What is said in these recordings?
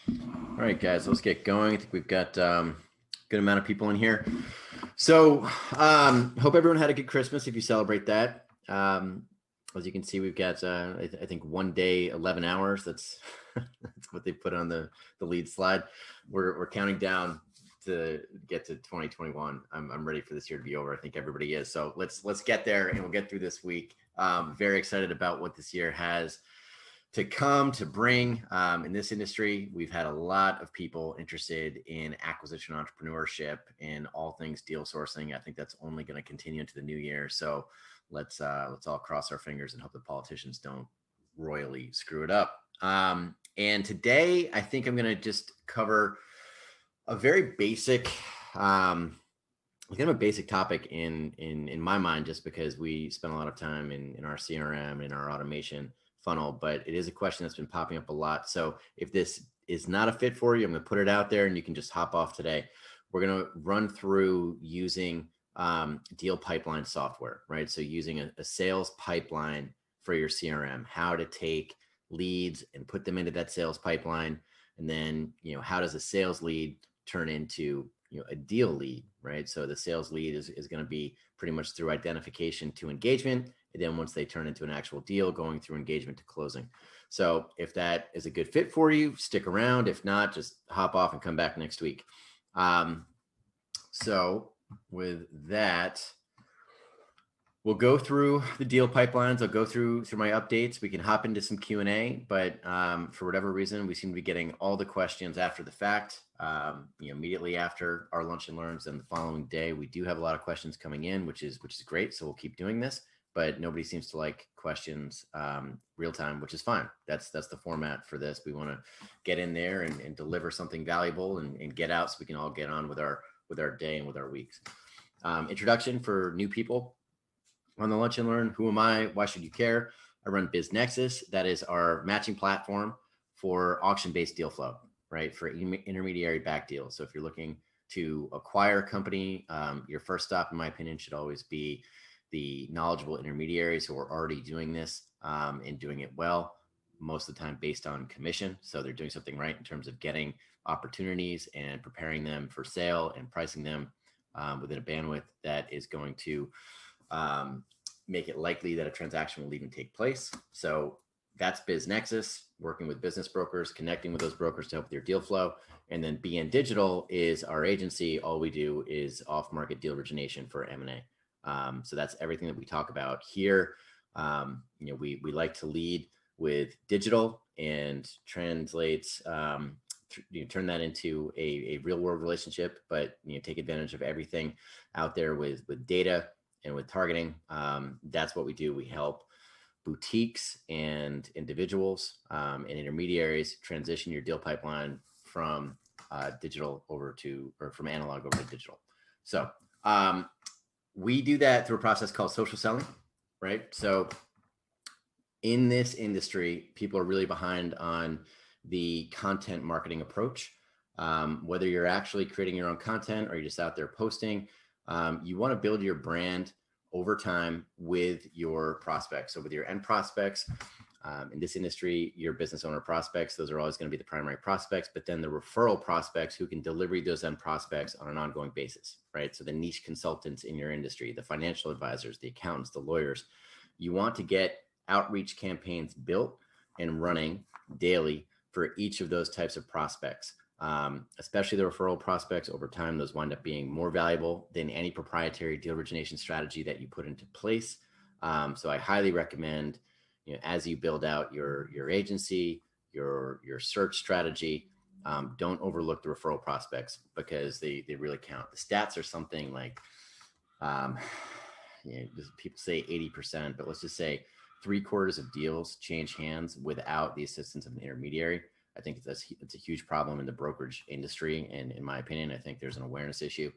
All right, guys, let's get going. I think we've got a good amount of people in here. So hope everyone had a good Christmas if you celebrate that. As you can see, we've got, I think 1 day, 11 hours. That's that's what they put on the lead slide. We're counting down to get to 2021. I'm ready for this year to be over. I think everybody is. So let's get there and we'll get through this week. Very excited about what this year has to come to bring. In this industry. We've had a lot of people interested in acquisition entrepreneurship and all things deal sourcing. I think that's only going to continue into the new year. So let's all cross our fingers and hope the politicians don't royally screw it up. And today, I think I'm going to just cover a very basic, kind of a basic topic in my mind, just because we spend a lot of time in our CRM, in our automation funnel, but it is a question that's been popping up a lot. So if this is not a fit for you, I'm going to put it out there and you can just hop off today. We're going to run through using deal pipeline software, right? So using a sales pipeline for your CRM, how to take leads and put them into that sales pipeline. And then, how does a sales lead turn into, a deal lead, right? So the sales lead is going to be pretty much through identification to engagement. And then once they turn into an actual deal, going through engagement to closing. So if that is a good fit for you, stick around. If not, just hop off and come back next week. So with that, we'll go through the deal pipelines. I'll go through my updates. We can hop into some Q&A, but for whatever reason, we seem to be getting all the questions after the fact. Immediately after our lunch and learns, and the following day, we do have a lot of questions coming in, which is great. So we'll keep doing this. But nobody seems to like questions real time, which is fine. That's the format for this. We want to get in there and deliver something valuable and get out so we can all get on with our day and with our weeks. Introduction for new people on the Lunch and Learn. Who am I? Why should you care? I run BizNexus. That is our matching platform for auction-based deal flow, right? For intermediary back deals. So if you're looking to acquire a company, your first stop, in my opinion, should always be the knowledgeable intermediaries who are already doing this and doing it well, most of the time based on commission. So they're doing something right in terms of getting opportunities and preparing them for sale and pricing them within a bandwidth that is going to make it likely that a transaction will even take place. So that's BizNexus, working with business brokers, connecting with those brokers to help with your deal flow. And then BN.Digital is our agency. All we do is off-market deal origination for M&A. So that's everything that we talk about here. We like to lead with digital and translates, turn that into a real world relationship, but take advantage of everything out there with data and with targeting. That's what we do. We help boutiques and individuals and intermediaries transition your deal pipeline from digital over to, or from analog over to digital. So we do that through a process called social selling, right? So in this industry, people are really behind on the content marketing approach. Whether you're actually creating your own content or you're just out there posting, you want to build your brand over time with your prospects. So with your end prospects, in this industry, your business owner prospects, those are always going to be the primary prospects, but then the referral prospects who can deliver those end prospects on an ongoing basis, right? So the niche consultants in your industry, the financial advisors, the accountants, the lawyers, you want to get outreach campaigns built and running daily for each of those types of prospects. Especially the referral prospects. Over time, those wind up being more valuable than any proprietary deal origination strategy that you put into place. So I highly recommend, as you build out your agency, your search strategy, don't overlook the referral prospects because they really count. The stats are something like, people say 80%, but let's just say 3/4 of deals change hands without the assistance of an intermediary. I think it's a huge problem in the brokerage industry. And in my opinion, I think there's an awareness issue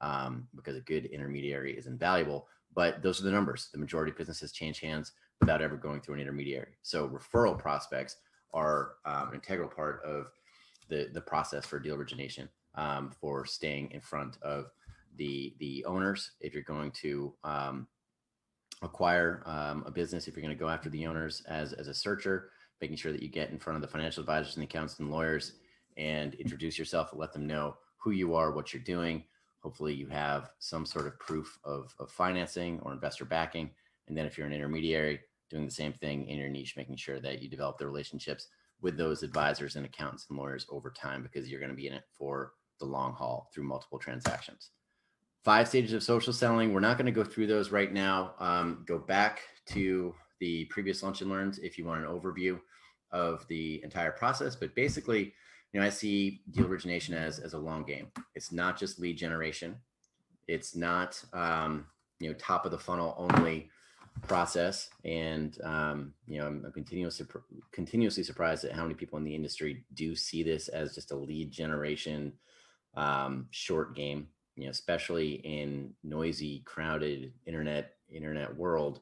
because a good intermediary is invaluable. But those are the numbers. The majority of businesses change hands without ever going through an intermediary. So referral prospects are an integral part of the process for deal origination, for staying in front of the owners. If you're going to acquire a business, if you're going to go after the owners as a searcher, making sure that you get in front of the financial advisors and the accountants and lawyers and introduce yourself and let them know who you are, what you're doing. Hopefully you have some sort of proof of financing or investor backing. And then if you're an intermediary, doing the same thing in your niche, making sure that you develop the relationships with those advisors and accountants and lawyers over time, because you're going to be in it for the long haul through multiple transactions. 5 stages of social selling. We're not going to go through those right now. Go back to the previous Lunch and Learns if you want an overview of the entire process. But basically, I see deal origination as a long game. It's not just lead generation. It's not, top of the funnel only process. And, I'm continuously surprised at how many people in the industry do see this as just a lead generation short game, especially in noisy, crowded internet world.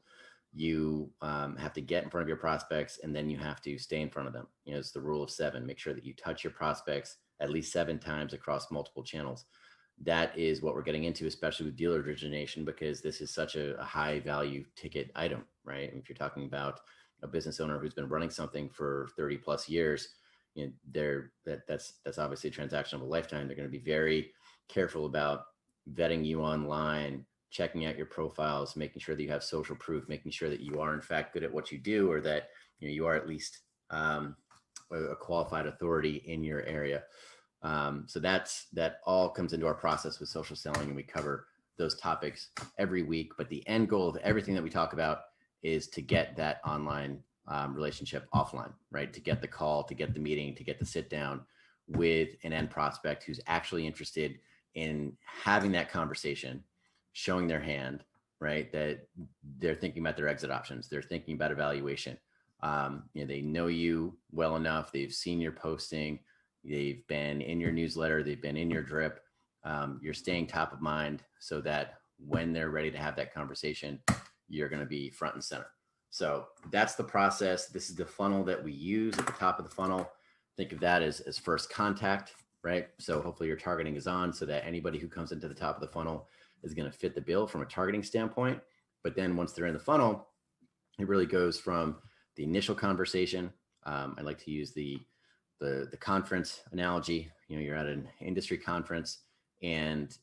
You have to get in front of your prospects, and then you have to stay in front of them. It's the rule of 7. Make sure that you touch your prospects at least 7 times across multiple channels. That is what we're getting into, especially with deal origination, because this is such a high value ticket item, right? If you're talking about a business owner who's been running something for 30 plus years, that's obviously a transaction of a lifetime. They're going to be very careful about vetting you online, checking out your profiles, making sure that you have social proof, making sure that you are in fact good at what you do, or that you are at least a qualified authority in your area. So that all comes into our process with social selling, and we cover those topics every week. But the end goal of everything that we talk about is to get that online relationship offline, right? To get the call, to get the meeting, to get the sit down with an end prospect who's actually interested in having that conversation, showing their hand, right? That they're thinking about their exit options. They're thinking about evaluation. They know you well enough. They've seen your posting. They've been in your newsletter. They've been in your drip. You're staying top of mind so that when they're ready to have that conversation, you're going to be front and center. So that's the process. This is the funnel that we use at the top of the funnel. Think of that as first contact, right? So hopefully your targeting is on so that anybody who comes into the top of the funnel is going to fit the bill from a targeting standpoint. But then once they're in the funnel, it really goes from the initial conversation. I like to use the conference analogy. You're at an industry conference and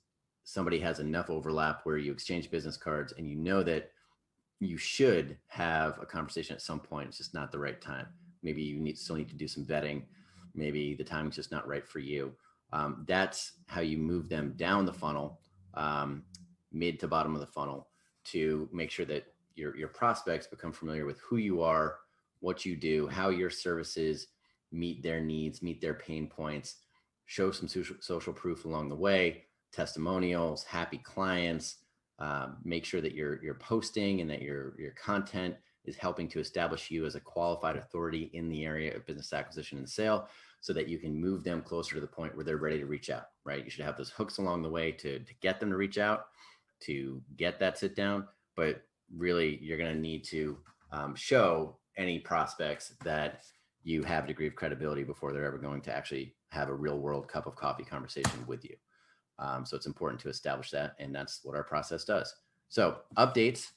somebody has enough overlap where you exchange business cards, and you know that you should have a conversation at some point. It's just not the right time. Maybe you still need to do some vetting. Maybe the timing's just not right for you. That's how you move them down the funnel, mid to bottom of the funnel, to make sure that your prospects become familiar with who you are, what you do, how your services meet their needs, meet their pain points, show some social proof along the way, testimonials, happy clients, make sure that you're posting and that your content is helping to establish you as a qualified authority in the area of business acquisition and sale, so that you can move them closer to the point where they're ready to reach out, right? You should have those hooks along the way to get them to reach out, to get that sit down. But really, you're going to need to show any prospects that you have a degree of credibility before they're ever going to actually have a real world cup of coffee conversation with you. So it's important to establish that, and that's what our process does. So updates,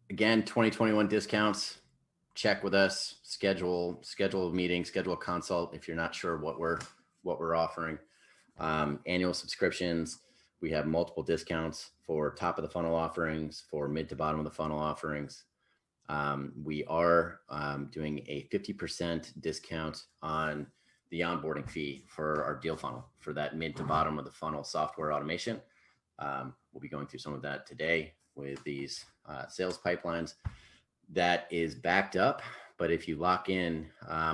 again, 2021 discounts, check with us, schedule a meeting, schedule a consult if you're not sure what we're offering. Annual subscriptions, we have multiple discounts for top of the funnel offerings, for mid to bottom of the funnel offerings. We are doing a 50% discount on the onboarding fee for our deal funnel, for that mid to bottom of the funnel software automation. We'll be going through some of that today with these sales pipelines. That is backed up, but if you lock in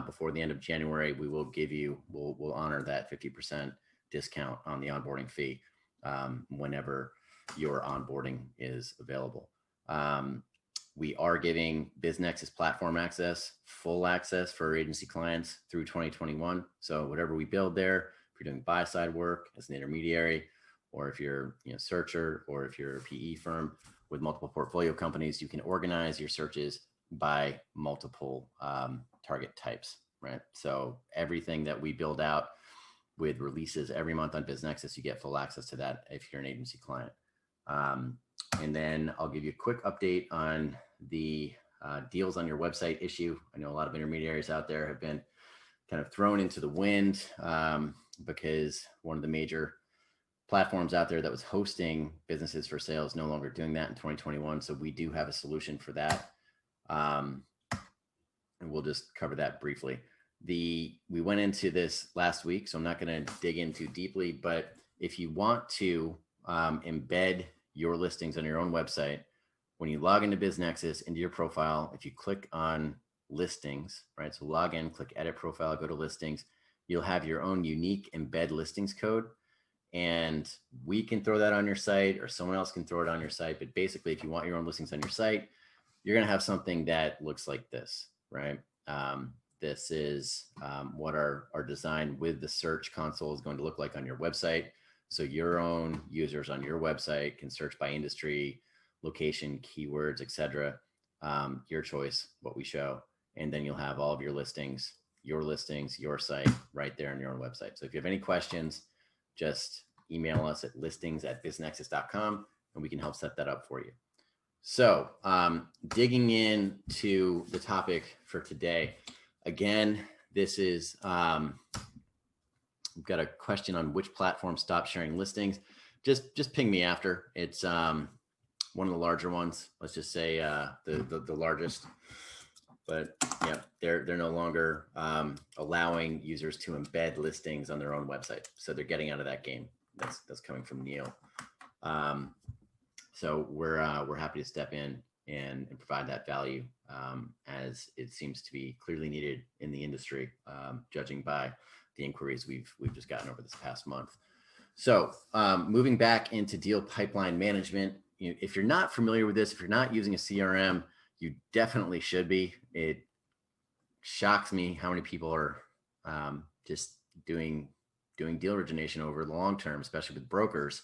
before the end of January, we'll honor that 50% discount on the onboarding fee whenever your onboarding is available. We are giving BizNexus platform access, full access for agency clients through 2021. So whatever we build there, if you're doing buy side work as an intermediary, or if you're a searcher, or if you're a PE firm with multiple portfolio companies, you can organize your searches by multiple target types, right? So everything that we build out with releases every month on BizNexus, you get full access to that if you're an agency client. And then I'll give you a quick update on the deals on your website issue. I know a lot of intermediaries out there have been kind of thrown into the wind because one of the major platforms out there that was hosting businesses for sale is no longer doing that in 2021. So we do have a solution for that. And we'll just cover that briefly. We went into this last week, so I'm not going to dig in too deeply, but if you want to embed your listings on your own website, when you log into BizNexus, into your profile, if you click on listings, right? So log in, click edit profile, go to listings, you'll have your own unique embed listings code. And we can throw that on your site, or someone else can throw it on your site. But basically, if you want your own listings on your site, you're going to have something that looks like this, right? This is what our design with the search console is going to look like on your website. So your own users on your website can search by industry, location, keywords, etc. Your choice, what we show. And then you'll have all of your listings, your site right there on your own website. So if you have any questions, just email us at listings@biznexus.com and we can help set that up for you. So digging into the topic for today, again, this is, we've got a question on which platform stopped sharing listings. Just ping me after. It's one of the larger ones. Let's just say the largest. But yeah, they're no longer allowing users to embed listings on their own website. So they're getting out of that game. That's coming from Neil. So we're happy to step in and provide that value as it seems to be clearly needed in the industry, judging by the inquiries we've just gotten over this past month. So moving back into deal pipeline management, if you're not familiar with this, if you're not using a CRM, you definitely should be. It shocks me how many people are just doing deal origination over the long term, especially with brokers.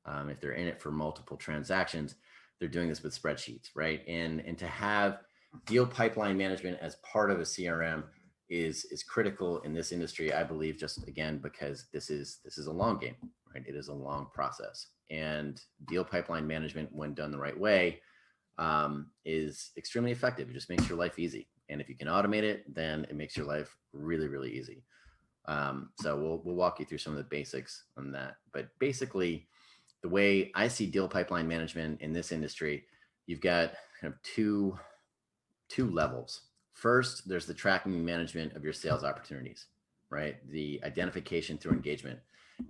If they're in it for multiple transactions, they're doing this with spreadsheets, right? And to have deal pipeline management as part of a CRM is critical in this industry, I believe, just again, because this is a long game, right? It is a long process. And deal pipeline management, when done the right way, is extremely effective. It just makes your life easy. And if you can automate it, then it makes your life really, really easy. So we'll walk you through some of the basics on that. But basically, the way I see deal pipeline management in this industry, you've got kind of two levels. First, there's the tracking and management of your sales opportunities, right? The identification through engagement.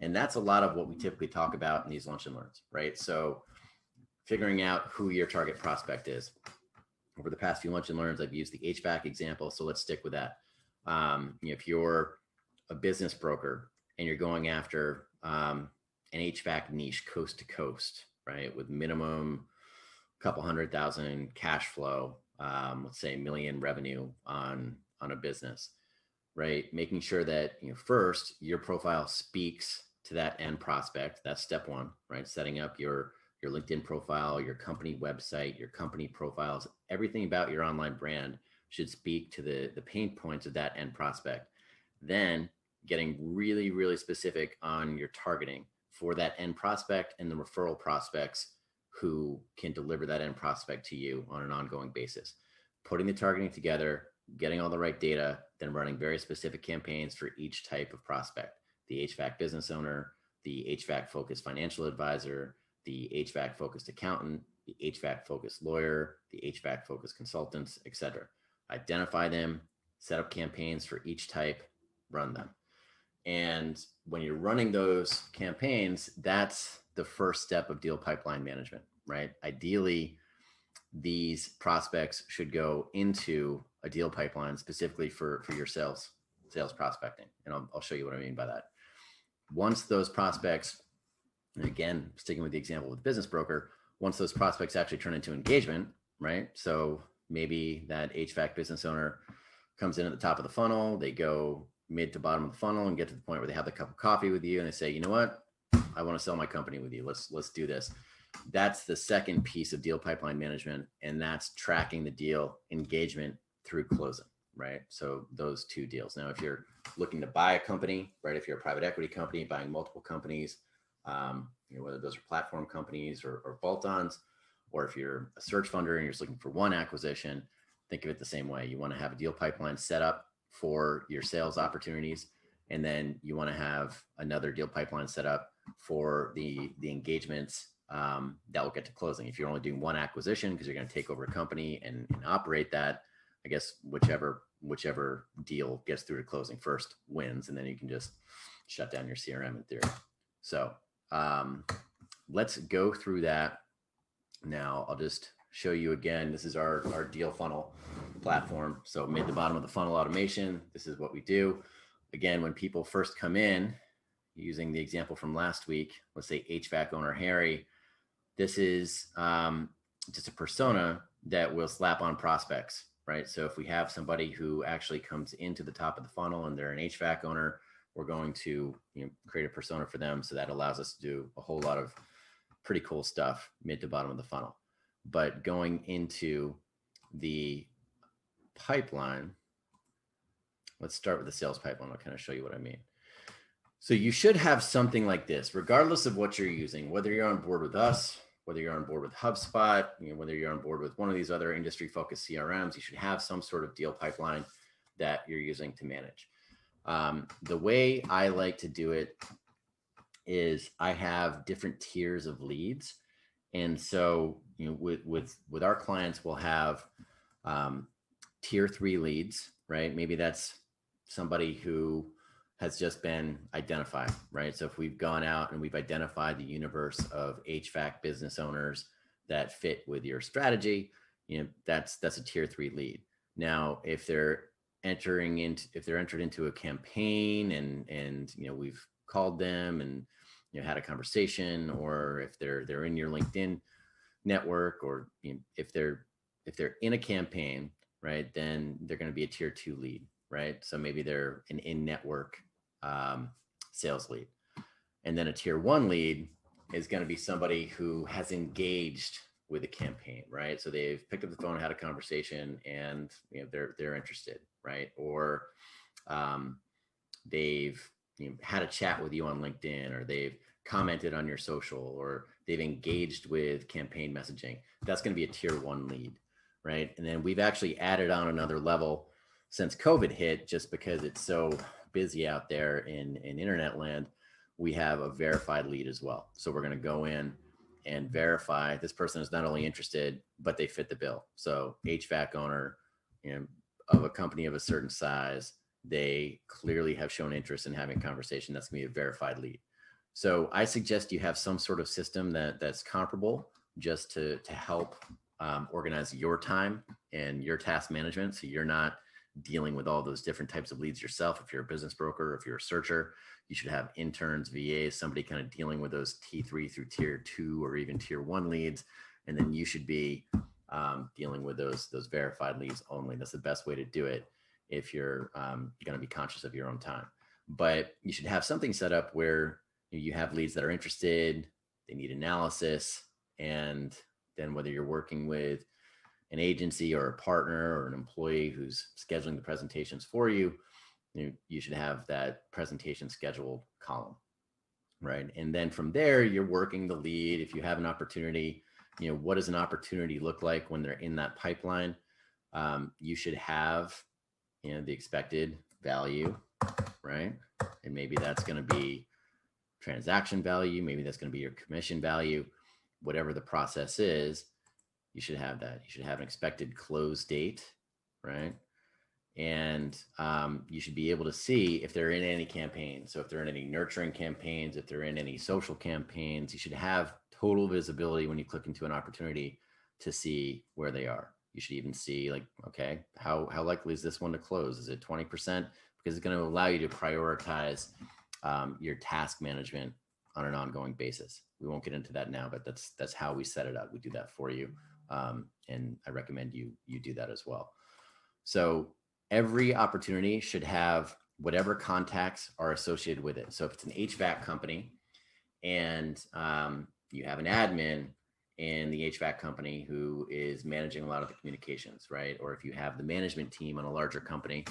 And that's a lot of what we typically talk about in these lunch and learns, right? So figuring out who your target prospect is. Over the past few lunch and learns, I've used the HVAC example, so let's stick with that. If you're a business broker and you're going after an HVAC niche coast to coast, right, with minimum couple 100,000 cash flow, let's say $1 million revenue on a business, right? Making sure that first your profile speaks to that end prospect. That's step one, right? Setting up your LinkedIn profile, your company website, your company profiles, everything about your online brand should speak to the pain points of that end prospect. Then getting really, really specific on your targeting for that end prospect and the referral prospects who can deliver that end prospect to you on an ongoing basis. Putting the targeting together, getting all the right data, then running very specific campaigns for each type of prospect. The HVAC business owner, the HVAC focused financial advisor, the HVAC focused accountant, the HVAC focused lawyer, the HVAC focused consultants, etc. Identify them, set up campaigns for each type, run them. And when you're running those campaigns, that's the first step of deal pipeline management, right? Ideally, these prospects should go into a deal pipeline specifically for your sales prospecting. And I'll show you what I mean by that. Once those prospects, and again, sticking with the example with the business broker, once those prospects actually turn into engagement, right? So maybe that HVAC business owner comes in at the top of the funnel, they go mid to bottom of the funnel and get to the point where they have the cup of coffee with you and they say, you know what, I want to sell my company with you. Let's do this. That's the second piece of deal pipeline management. And that's tracking the deal engagement through closing, right? So those two deals. Now, if you're looking to buy a company, right? If you're a private equity company buying multiple companies, whether those are platform companies or bolt-ons, or if you're a search funder and you're just looking for one acquisition, think of it the same way. You want to have a deal pipeline set up for your sales opportunities. And then you want to have another deal pipeline set up for the engagements that will get to closing. If you're only doing one acquisition because you're going to take over a company and operate that, I guess whichever deal gets through to closing first wins, and then you can just shut down your CRM in theory. So let's go through that now. I'll just show you again. This is our deal funnel platform. So mid to bottom of the funnel automation. This is what we do. Again, when people first come in, using the example from last week, let's say HVAC owner Harry, this is just a persona that will slap on prospects, right? So if we have somebody who actually comes into the top of the funnel and they're an HVAC owner, we're going to create a persona for them. So that allows us to do a whole lot of pretty cool stuff mid to bottom of the funnel. But going into the pipeline, let's start with the sales pipeline. I'll kind of show you what I mean. So you should have something like this, regardless of what you're using, whether you're on board with us, whether you're on board with HubSpot, whether you're on board with one of these other industry-focused CRMs, you should have some sort of deal pipeline that you're using to manage. The way I like to do it is I have different tiers of leads. And so, with our clients, we'll have tier 3 leads, right? Maybe that's somebody who has just been identified, right? So if we've gone out and we've identified the universe of HVAC business owners that fit with your strategy, that's a tier 3 lead. Now, if they're entered into a campaign and we've called them and had a conversation, or if they're in your LinkedIn network, or if they're in a campaign, right, then they're going to be a tier 2 lead, right? So maybe they're an in-network sales lead. And then a tier 1 lead is going to be somebody who has engaged with a campaign, right? So they've picked up the phone, had a conversation, and they're interested, right? Or they've had a chat with you on LinkedIn, or they've commented on your social, or they've engaged with campaign messaging. That's going to be a tier 1 lead, right? And then we've actually added on another level since COVID hit, just because it's so busy out there in internet land. We have a verified lead as well. So we're going to go in and verify this person is not only interested, but they fit the bill. So HVAC owner, of a company of a certain size, they clearly have shown interest in having a conversation. That's going to be a verified lead. So I suggest you have some sort of system that's comparable, just to help organize your time and your task management, so you're not dealing with all those different types of leads yourself. If you're a business broker, if you're a searcher, you should have interns, VAs, somebody kind of dealing with those T3 through tier 2 or even tier 1 leads. And then you should be dealing with those verified leads only. That's the best way to do it if you're going to be conscious of your own time. But you should have something set up where you have leads that are interested, they need analysis, and then whether you're working with an agency or a partner or an employee who's scheduling the presentations for you, you should have that presentation scheduled column, right? And then from there, you're working the lead. If you have an opportunity, what does an opportunity look like when they're in that pipeline? You should have, the expected value, right? And maybe that's going to be transaction value. Maybe that's going to be your commission value. Whatever the process is, you should have that. You should have an expected close date, right? And you should be able to see if they're in any campaign. So if they're in any nurturing campaigns, if they're in any social campaigns, you should have total visibility when you click into an opportunity to see where they are. You should even see, like, okay, how likely is this one to close? Is it 20%? Because it's going to allow you to prioritize your task management on an ongoing basis. We won't get into that now, but that's how we set it up. We do that for you. And I recommend you do that as well. So every opportunity should have whatever contacts are associated with it. So if it's an HVAC company and you have an admin in the HVAC company who is managing a lot of the communications, right? Or if you have the management team on a larger company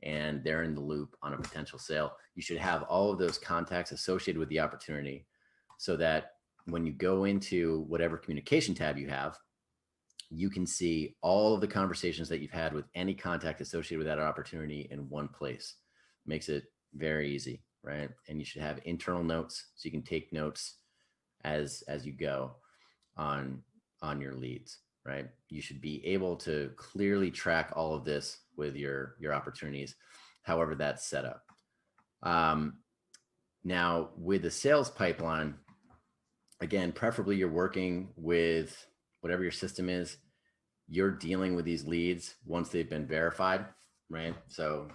and they're in the loop on a potential sale, you should have all of those contacts associated with the opportunity, so that when you go into whatever communication tab you have, you can see all of the conversations that you've had with any contact associated with that opportunity in one place. Makes it very easy, right? And you should have internal notes so you can take notes as you go on your leads, right? You should be able to clearly track all of this with your opportunities, however that's set up. Now with the sales pipeline, again, preferably you're working with whatever your system is. You're dealing with these leads once they've been verified, right? So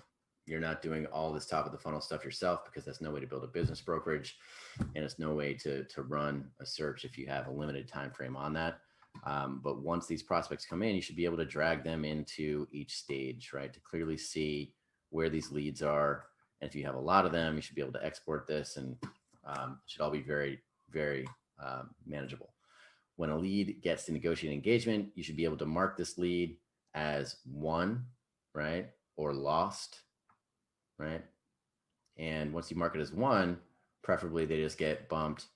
you're not doing all this top of the funnel stuff yourself, because that's no way to build a business brokerage, and it's no way to run a search if you have a limited time frame on that. But once these prospects come in, you should be able to drag them into each stage, right? To clearly see where these leads are. And if you have a lot of them, you should be able to export this, and it should all be very, very manageable. When a lead gets to negotiate engagement, you should be able to mark this lead as won, right? Or lost, right? And once you mark it as won, preferably they just get bumped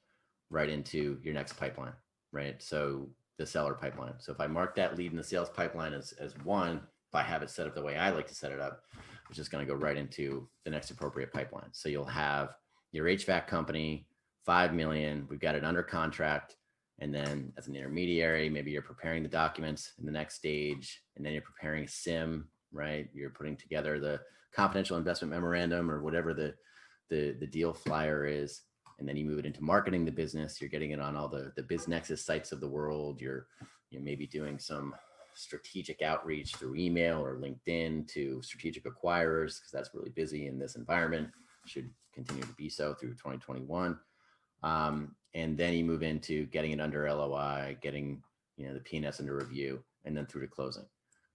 right into your next pipeline, right? So the seller pipeline. So if I mark that lead in the sales pipeline as won, if I have it set up the way I like to set it up, it's just going to go right into the next appropriate pipeline. So you'll have your HVAC company, 5 million, we've got it under contract. And then as an intermediary, maybe you're preparing the documents in the next stage, and then you're preparing a SIM, right? You're putting together the confidential investment memorandum or whatever the deal flyer is. And then you move it into marketing the business. You're getting it on all the BizNexus sites of the world. You're maybe doing some strategic outreach through email or LinkedIn to strategic acquirers, because that's really busy in this environment. Should continue to be so through 2021. And then you move into getting it under LOI, getting the P&S under review, and then through to closing.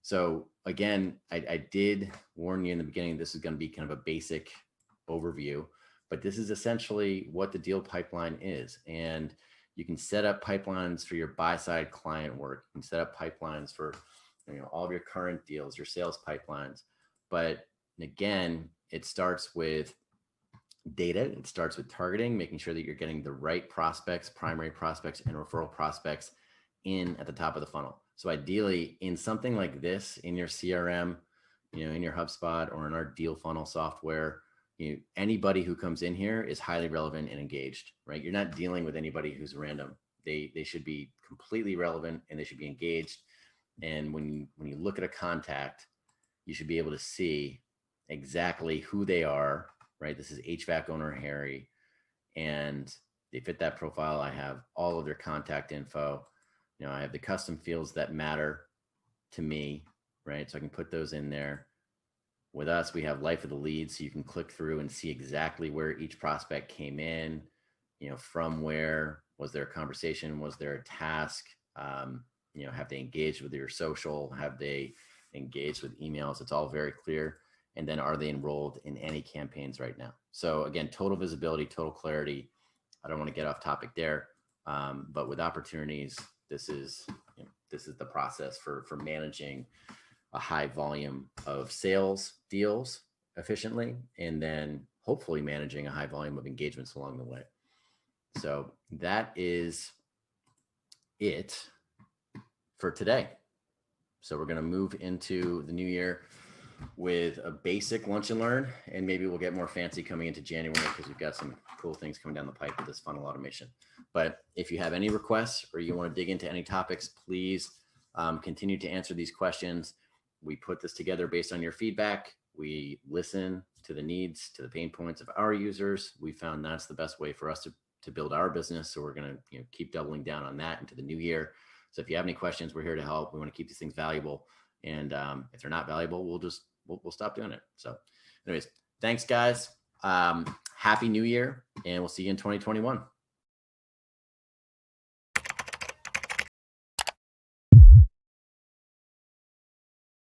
So again, I did warn you in the beginning, this is going to be kind of a basic overview, but this is essentially what the deal pipeline is. And you can set up pipelines for your buy-side client work. You can set up pipelines for all of your current deals, your sales pipelines. But again, it starts with data. It starts with targeting, making sure that you're getting the right prospects, primary prospects, and referral prospects in at the top of the funnel. So ideally, in something like this, in your CRM, in your HubSpot or in our deal funnel software, anybody who comes in here is highly relevant and engaged, right? You're not dealing with anybody who's random. They should be completely relevant and they should be engaged. And when you look at a contact, you should be able to see exactly who they are, right? This is HVAC owner Harry, and they fit that profile. I have all of their contact info. I have the custom fields that matter to me, right? So I can put those in there. With us, we have life of the lead, so you can click through and see exactly where each prospect came in, from where. Was there a conversation? Was there a task? Have they engaged with your social? Have they engaged with emails? It's all very clear. And then are they enrolled in any campaigns right now? So again, total visibility, total clarity. I don't want to get off topic there, but with opportunities, this is the process for managing a high volume of sales deals efficiently, and then hopefully managing a high volume of engagements along the way. So that is it for today. So we're going to move into the new year with a basic lunch and learn, and maybe we'll get more fancy coming into January because we've got some cool things coming down the pipe with this funnel automation. But if you have any requests or you want to dig into any topics, please continue to answer these questions. We put this together based on your feedback. We listen to the needs, to the pain points of our users. We found that's the best way for us to build our business. So we're going to keep doubling down on that into the new year. So if you have any questions, we're here to help. We want to keep these things valuable. And if they're not valuable, we'll stop doing it. So anyways, thanks guys. Happy New Year, and we'll see you in 2021.